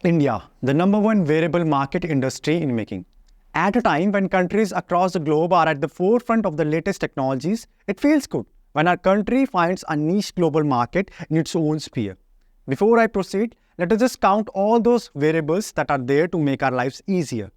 India, the #1 wearable market industry in making. At a time when countries across the globe are at the forefront of the latest technologies, it feels good when our country finds a niche global market in its own sphere. Before I proceed, let us just count all those variables that are there to make our lives easier.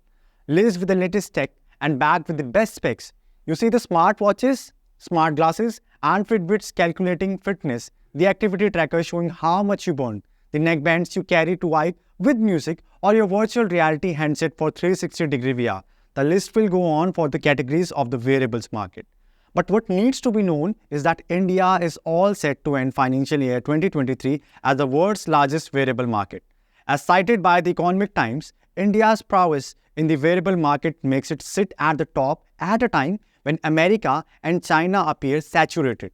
Laced with the latest tech and backed with the best specs. You see the smartwatches, smart glasses, and Fitbits calculating fitness, the activity tracker showing how much you burn, the neckbands you carry to vibe with music, or your virtual reality handset for 360-degree VR. The list will go on for the categories of the wearables market. But what needs to be known is that India is all set to end financial year 2023 as the world's largest wearable market. As cited by the Economic Times, India's prowess in the wearable market makes it sit at the top at a time when America and China appear saturated.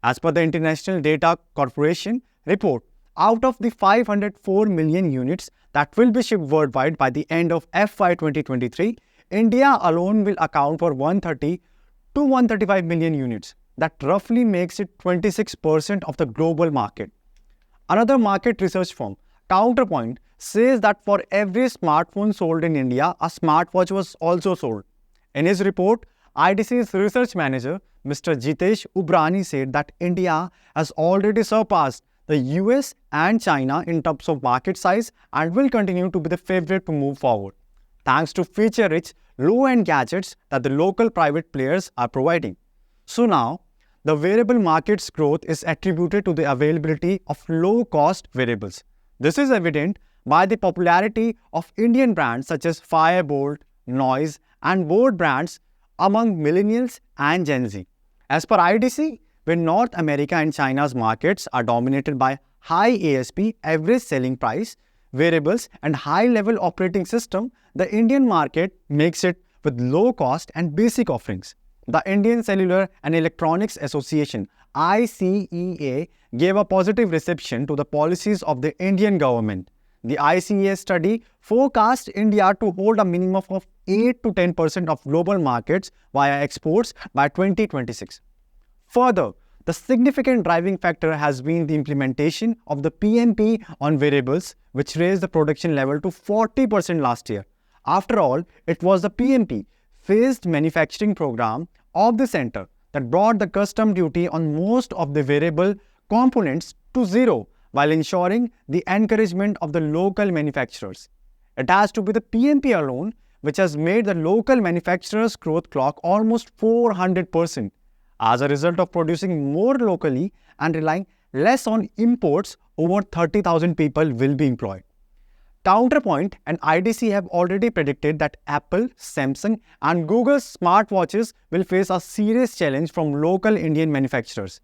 As per the International Data Corporation report, out of the 504 million units that will be shipped worldwide by the end of FY 2023, India alone will account for 130 to 135 million units. That roughly makes it 26% of the global market. Another market research firm, Counterpoint, says that for every smartphone sold in India, a smartwatch was also sold. In his report, IDC's research manager, Mr. Jitesh Ubrani, said that India has already surpassed the US and China in terms of market size and will continue to be the favorite to move forward, thanks to feature-rich, low-end gadgets that the local private players are providing. So now, the wearable market's growth is attributed to the availability of low-cost wearables. This is evident by the popularity of Indian brands such as Firebolt, Noise, and Board brands among millennials and Gen Z. As per IDC, when North America and China's markets are dominated by high ASP, average selling price, wearables, and high-level operating system, the Indian market makes it with low cost and basic offerings. The Indian Cellular and Electronics Association (ICEA) gave a positive reception to the policies of the Indian government. The ICEA study forecast India to hold a minimum of 8 to 10% of global markets via exports by 2026. Further, the significant driving factor has been the implementation of the PMP on wearables, which raised the production level to 40% last year. After all, it was the PMP, phased manufacturing program of the center, that brought the custom duty on most of the wearable components to zero, while ensuring the encouragement of the local manufacturers. It has to be the PMP alone which has made the local manufacturers' growth clock almost 400%. As a result of producing more locally and relying less on imports, over 30,000 people will be employed. Counterpoint and IDC have already predicted that Apple, Samsung, and Google's smartwatches will face a serious challenge from local Indian manufacturers.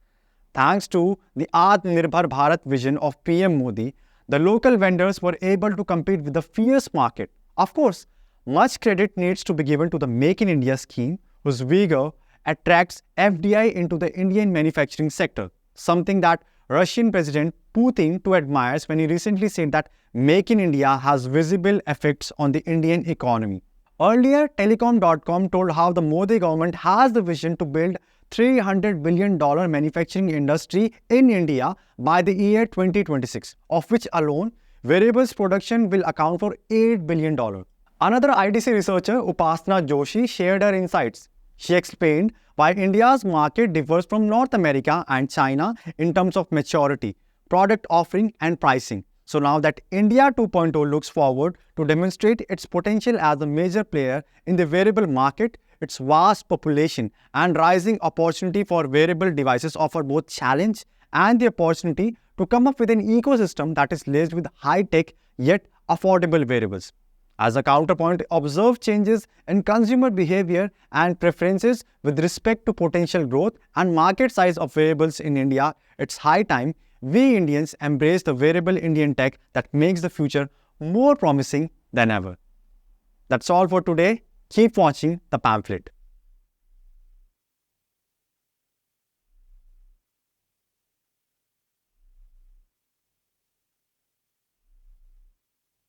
Thanks to the Aatmanirbhar Bharat vision of PM Modi, the local vendors were able to compete with the fierce market. Of course, much credit needs to be given to the Make in India scheme, whose vigor attracts FDI into the Indian manufacturing sector, something that Russian President Putin too admires when he recently said that Make in India has visible effects on the Indian economy. Earlier, Telecom.com told how the Modi government has the vision to build $300 billion manufacturing industry in India by the year 2026, of which alone, wearables production will account for $8 billion. Another IDC researcher, Upasana Joshi, shared her insights. She explained why India's market differs from North America and China in terms of maturity, product offering, and pricing. So now that India 2.0 looks forward to demonstrate its potential as a major player in the wearable market, its vast population and rising opportunity for wearable devices offer both challenge and the opportunity to come up with an ecosystem that is laced with high-tech yet affordable wearables. As a counterpoint, observe changes in consumer behavior and preferences with respect to potential growth and market size of wearables in India. It's high time we Indians embrace the wearable Indian tech that makes the future more promising than ever. That's all for today. Keep watching the pamphlet.